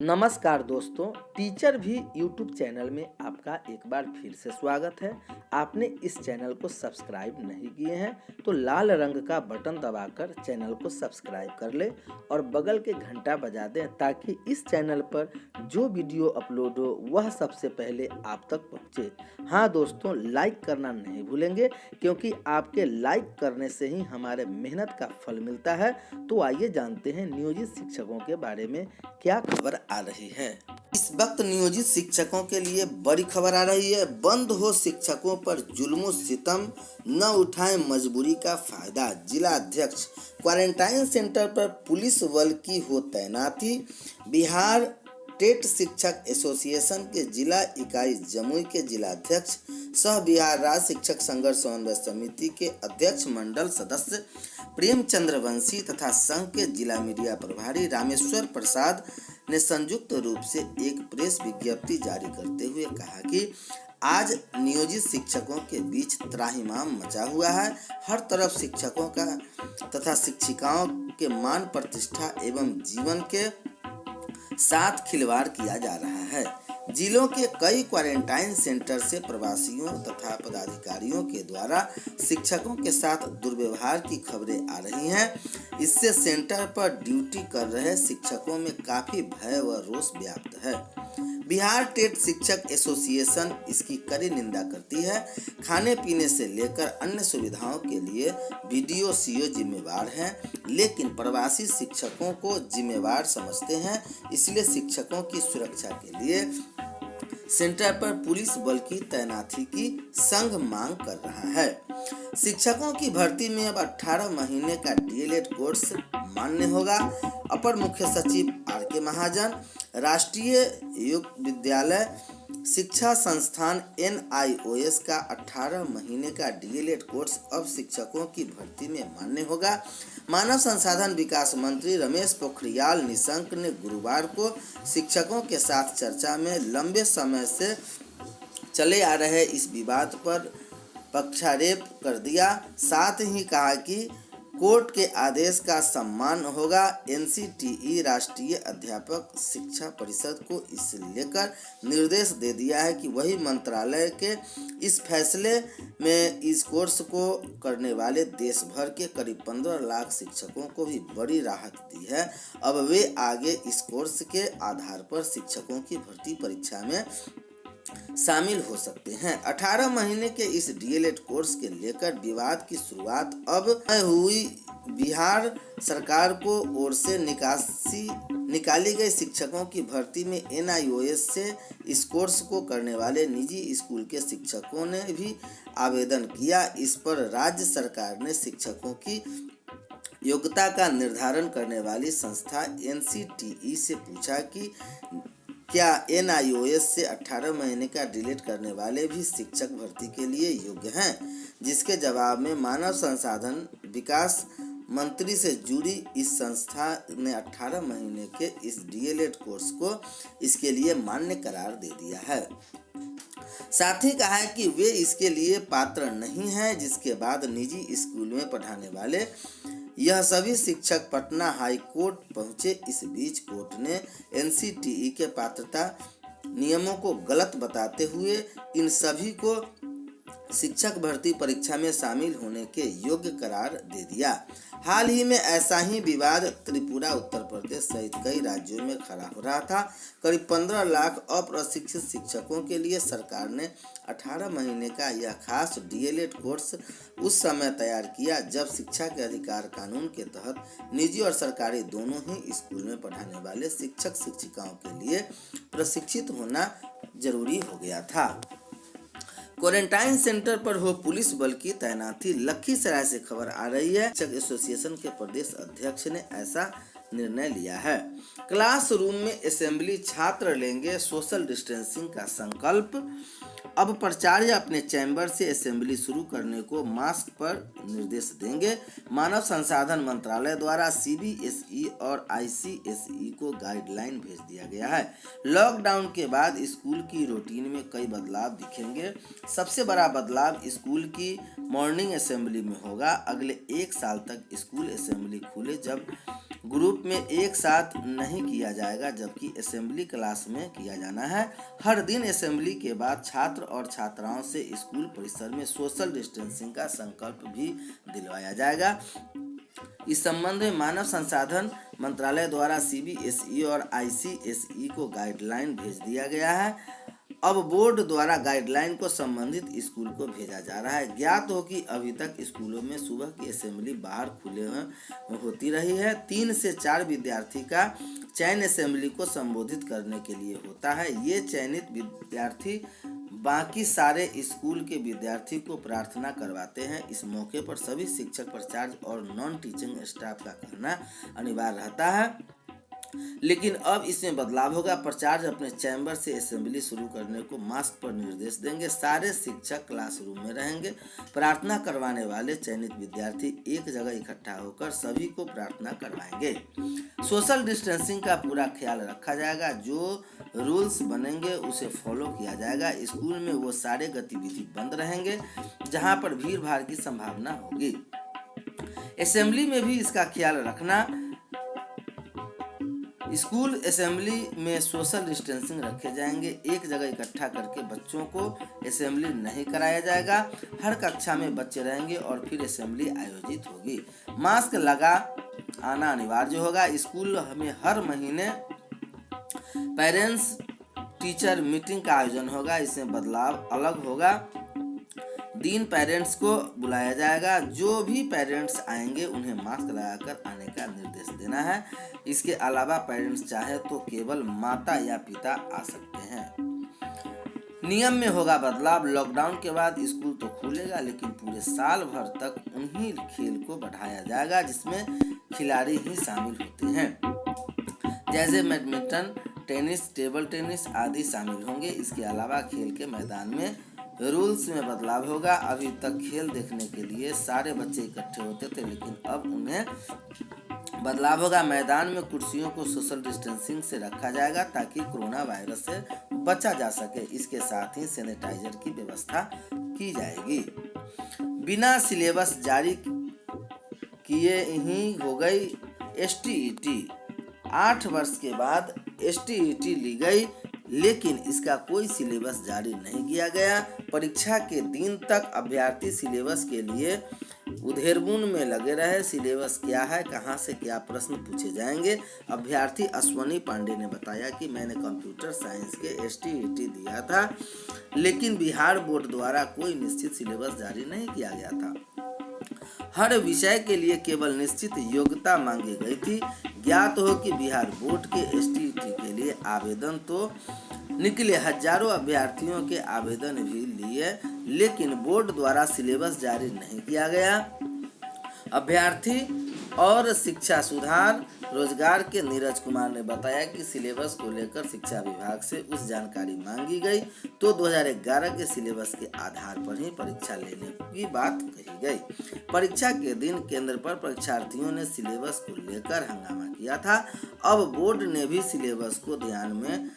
नमस्कार दोस्तों, टीचर भी यूट्यूब चैनल में आपका एक बार फिर से स्वागत है। आपने इस चैनल को सब्सक्राइब नहीं किए हैं तो लाल रंग का बटन दबाकर चैनल को सब्सक्राइब कर ले और बगल के घंटा बजा दें ताकि इस चैनल पर जो वीडियो अपलोड हो वह सबसे पहले आप तक पहुंचे। हाँ दोस्तों, लाइक करना नहीं भूलेंगे क्योंकि आपके लाइक करने से ही हमारे मेहनत का फल मिलता है। तो आइए जानते हैं नियोजित शिक्षकों के बारे में क्या खबर आ रही है। इस वक्त नियोजित शिक्षकों के लिए बड़ी खबर आ रही है। बंद हो शिक्षकों पर जुल्म सितम, न उठाएं मजबूरी का फायदा। जिला अध्यक्ष, क्वारंटाइन सेंटर पर पुलिस बल की हो तैनाती। बिहार टेट शिक्षक एसोसिएशन के जिला इकाई जमुई के जिला अध्यक्ष सह बिहार राज्य शिक्षक संघर्ष समन्वय समिति के अध्यक्ष मंडल सदस्य प्रेमचंद्र वंशी तथा संघ के जिला मीडिया प्रभारी रामेश्वर प्रसाद ने संयुक्त रूप से एक प्रेस विज्ञप्ति जारी करते हुए कहा कि आज नियोजित शिक्षकों के बीच त्राहिमाम मचा हुआ है। हर तरफ शिक्षकों का तथा शिक्षिकाओं के मान प्रतिष्ठा एवं जीवन के साथ खिलवाड़ किया जा रहा है। जिलों के कई क्वारंटाइन सेंटर से प्रवासियों तथा पदाधिकारियों के द्वारा शिक्षकों के साथ दुर्व्यवहार की खबरें आ रही हैं। इससे सेंटर पर ड्यूटी कर रहे शिक्षकों में काफी भय व रोष व्याप्त है। बिहार टेट शिक्षक एसोसिएशन इसकी कड़ी निंदा करती है। खाने पीने से लेकर अन्य सुविधाओं के लिए बीडीओ सीओ जिम्मेवार हैं, लेकिन प्रवासी शिक्षकों को जिम्मेवार समझते हैं। इसलिए शिक्षकों की सुरक्षा के लिए सेंटर पर पुलिस बल की तैनाती की संघ मांग कर रहा है। शिक्षकों की भर्ती में अब 18 महीने का डीएलएड कोर्स मान्य होगा। अपर मुख्य सचिव आर.के. महाजन, राष्ट्रीय युक्त विद्यालय शिक्षा संस्थान NIOS का 18 महीने का डीएलएड कोर्स अब शिक्षकों की भर्ती में मान्य होगा। मानव संसाधन विकास मंत्री रमेश पोखरियाल निशंक ने गुरुवार को शिक्षकों के साथ चर्चा में लंबे समय से चले आ रहे इस विवाद पर पक्षारोप कर दिया। साथ ही कहा कि कोर्ट के आदेश का सम्मान होगा। NCTE राष्ट्रीय अध्यापक शिक्षा परिषद को इसे लेकर निर्देश दे दिया है कि वही मंत्रालय के इस फैसले में इस कोर्स को करने वाले देश भर के करीब 15 लाख शिक्षकों को भी बड़ी राहत दी है। अब वे आगे इस कोर्स के आधार पर शिक्षकों की भर्ती परीक्षा में शामिल हो सकते हैं। 18 महीने के इस डीएलएड कोर्स के लेकर विवाद की शुरुआत अब हुई। बिहार सरकार को ओर से निकाली गई शिक्षकों की भर्ती में NIOS से इस कोर्स को करने वाले निजी स्कूल के शिक्षकों ने भी आवेदन किया। इस पर राज्य सरकार ने शिक्षकों की योग्यता का निर्धारण करने वाली संस्था NCTE से पूछा कि क्या NIOS से 18 महीने का डीएलएड करने वाले भी शिक्षक भर्ती के लिए योग्य हैं, जिसके जवाब में मानव संसाधन विकास मंत्री से जुड़ी इस संस्था ने 18 महीने के इस डीएलएड कोर्स को इसके लिए मान्य करार दे दिया है। साथ ही कहा है कि वे इसके लिए पात्र नहीं हैं। जिसके बाद निजी स्कूल में पढ़ाने वाले यह सभी शिक्षक पटना हाई कोर्ट पहुंचे। इस बीच कोर्ट ने NCTE के पात्रता नियमों को गलत बताते हुए इन सभी को शिक्षक भर्ती परीक्षा में शामिल होने के योग्य करार दे दिया। हाल ही में ऐसा ही विवाद त्रिपुरा, उत्तर प्रदेश सहित कई राज्यों में खड़ा हो रहा था। करीब 15 लाख अप्रशिक्षित शिक्षकों के लिए सरकार ने 18 महीने का यह खास डीएलएड कोर्स उस समय तैयार किया जब शिक्षा के अधिकार कानून के तहत निजी और सरकारी दोनों ही स्कूल में पढ़ाने वाले शिक्षक शिक्षिकाओं के लिए प्रशिक्षित होना जरूरी हो गया था। क्वारंटाइन सेंटर पर हो पुलिस बल की तैनाती। लखीसराय से खबर आ रही है। शिक्षक एसोसिएशन के प्रदेश अध्यक्ष ने ऐसा निर्णय लिया है। क्लासरूम में असेंबली, छात्र लेंगे सोशल डिस्टेंसिंग का संकल्प। अब प्राचार्य अपने चैम्बर से असेंबली शुरू करने को मास्क पर निर्देश देंगे। मानव संसाधन मंत्रालय द्वारा CBSE और ICSE को गाइडलाइन भेज दिया गया है। लॉकडाउन के बाद स्कूल की रूटीन में कई बदलाव दिखेंगे। सबसे बड़ा बदलाव स्कूल की मॉर्निंग असेंबली में होगा। अगले 1 साल तक स्कूल असेंबली खुले जब ग्रुप में एक साथ नहीं किया जाएगा, जबकि असेंबली क्लास में किया जाना है। हर दिन असेंबली के बाद छात्र और छात्राओं से स्कूल परिसर में सोशल डिस्टेंसिंग का संकल्प भी दिलवाया जाएगा। इस संबंध में मानव संसाधन मंत्रालय द्वारा CBSE और ICSE को गाइडलाइन भेज दिया गया है। अब बोर्ड द्वारा गाइडलाइन को संबंधित स्कूल को भेजा जा रहा है। ज्ञात हो कि अभी तक स्कूलों में सुबह की असेंबली बाहर खुले होती रही है। 3 से 4 विद्यार्थी का चयन असेंबली को संबोधित करने के लिए होता है। ये चयनित विद्यार्थी बाकी सारे स्कूल के विद्यार्थी को प्रार्थना करवाते हैं। इस मौके पर सभी शिक्षक, प्राचार्य और नॉन टीचिंग स्टाफ का कहना अनिवार्य रहता है, लेकिन अब इसमें बदलाव होगा। प्राचार्य अपने चैम्बर से असेंबली शुरू करने को मास्क पर निर्देश देंगे। सारे शिक्षक क्लासरूम में रहेंगे। प्रार्थना करवाने वाले चयनित विद्यार्थी एक जगह इकट्ठा होकर सभी को प्रार्थना करवाएंगे। सोशल डिस्टेंसिंग का पूरा ख्याल रखा जाएगा। जो रूल्स बनेंगे उसे फॉलो किया जाएगा। स्कूल में वो सारे गतिविधि बंद रहेंगे जहां पर भीड़ भाड़ की संभावना होगी। असेंबली में भी इसका ख्याल रखना। स्कूल असेंबली में सोशल डिस्टेंसिंग रखे जाएंगे। एक जगह इकट्ठा करके बच्चों को असेंबली नहीं कराया जाएगा। हर कक्षा में बच्चे रहेंगे और फिर असेंबली आयोजित होगी। मास्क लगा आना अनिवार्य होगा। स्कूल में हर महीने पेरेंट्स टीचर मीटिंग का आयोजन होगा। इसमें बदलाव अलग होगा। दिन पेरेंट्स को बुलाया जाएगा। जो भी पेरेंट्स आएंगे उन्हें मास्क लगाकर आने का निर्देश देना है। इसके अलावा पेरेंट्स चाहे तो केवल माता या पिता आ सकते हैं। नियम में होगा बदलाव। लॉकडाउन के बाद स्कूल तो खुलेगा, लेकिन पूरे साल भर तक उन्हीं खेल को बढ़ाया जाएगा जिसमें खिलाड़ी ही शामिल होते हैं, जैसे बैडमिंटन, टेनिस, टेबल टेनिस आदि शामिल होंगे। इसके अलावा खेल के मैदान में रूल्स में बदलाव होगा। अभी तक खेल देखने के लिए सारे बच्चे इकट्ठे होते थे, लेकिन अब उन्हें बदलाव होगा। मैदान में कुर्सियों को सोशल डिस्टेंसिंग से रखा जाएगा ताकि कोरोना वायरस से बचा जा सके। इसके साथ ही सैनिटाइजर की व्यवस्था की जाएगी। बिना सिलेबस जारी किए ही हो गई STET। 8 वर्ष के बाद STET ली गई, लेकिन इसका कोई सिलेबस जारी नहीं किया गया। परीक्षा के दिन तक अभ्यर्थी सिलेबस के लिए उधेड़बुन में लगे रहे। सिलेबस क्या है, कहां से क्या प्रश्न पूछे जाएंगे। अभ्यर्थी अश्वनी पांडे ने बताया कि मैंने कंप्यूटर साइंस के STET दिया था, लेकिन बिहार बोर्ड द्वारा कोई निश्चित सिलेबस जारी नहीं किया गया था। हर विषय के लिए केवल निश्चित योग्यता मांगी गई थी। ज्ञात हो कि बिहार बोर्ड के STET के लिए आवेदन तो निकले। हजारों अभ्यर्थियों के आवेदन भी लिए, लेकिन बोर्ड द्वारा सिलेबस जारी नहीं किया गया। अभ्यर्थी और शिक्षा सुधार रोजगार के नीरज कुमार ने बताया कि सिलेबस को लेकर शिक्षा विभाग से उस जानकारी मांगी गई तो 2011 के सिलेबस के आधार पर ही परीक्षा लेने की बात कही गई। परीक्षा के दिन केंद्र पर परीक्षार्थियों ने सिलेबस को लेकर हंगामा किया था। अब बोर्ड ने भी सिलेबस को ध्यान में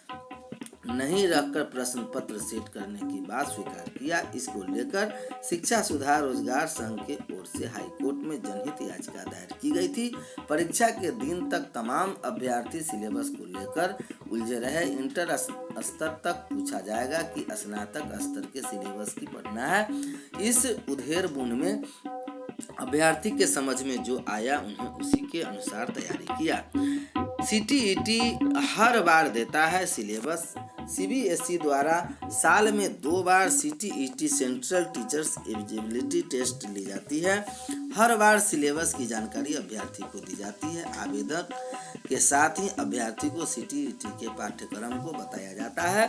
नहीं रखकर प्रश्न पत्र सेट करने की बात स्वीकार किया। इसको लेकर शिक्षा सुधार रोजगार संघ के ओर से हाईकोर्ट में जनहित याचिका दायर की गई थी। परीक्षा के दिन तक तमाम अभ्यर्थी सिलेबस को लेकर उलझे रहे। इंटर स्तर तक पूछा जाएगा कि स्नातक स्तर के सिलेबस की पढ़ना है। इस उधेड़बुन में अभ्यर्थी के समझ में जो आया उन्हें उसी के अनुसार तैयारी किया। CTET हर बार देता है सिलेबस। CBSE द्वारा साल में 2 बार CTET central teachers eligibility test ली जाती है। हर बार सिलेबस की जानकारी अभ्यर्थी को दी जाती है। आवेदन के साथ ही अभ्यर्थी को CTET के पाठ्यक्रम को बताया जाता है।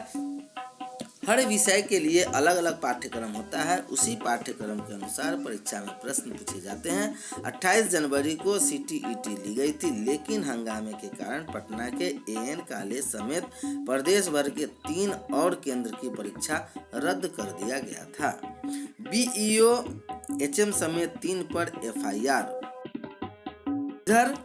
हर विषय के लिए अलग अलग पाठ्यक्रम होता है। उसी पाठ्यक्रम के अनुसार परीक्षा में प्रश्न पूछे जाते हैं। 28 जनवरी को CTET ली गई थी, लेकिन हंगामे के कारण पटना के AN कॉलेज समेत प्रदेश भर के 3 और केंद्र की परीक्षा रद्द कर दिया गया था। BEO HM समेत 3 पर FIR। इधर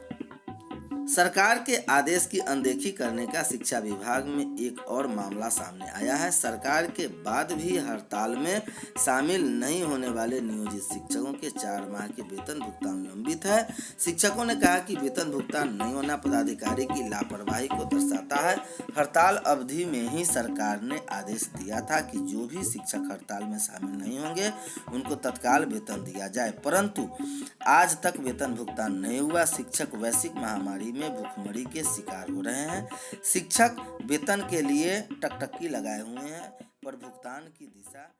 सरकार के आदेश की अनदेखी करने का शिक्षा विभाग में एक और मामला सामने आया है। सरकार के बाद भी हड़ताल में शामिल नहीं होने वाले नियोजित शिक्षकों के 4 माह के वेतन भुगतान लंबित है। शिक्षकों ने कहा कि वेतन भुगतान नहीं होना पदाधिकारी की लापरवाही को दर्शाता है। हड़ताल अवधि में ही सरकार ने आदेश दिया था कि जो भी शिक्षक हड़ताल में शामिल नहीं होंगे उनको तत्काल वेतन दिया जाए, परंतु आज तक वेतन भुगतान नहीं हुआ। शिक्षक वैश्विक महामारी में भूखमरी के शिकार हो रहे हैं। शिक्षक वेतन के लिए टकटकी लगाए हुए हैं, पर भुगतान की दिशा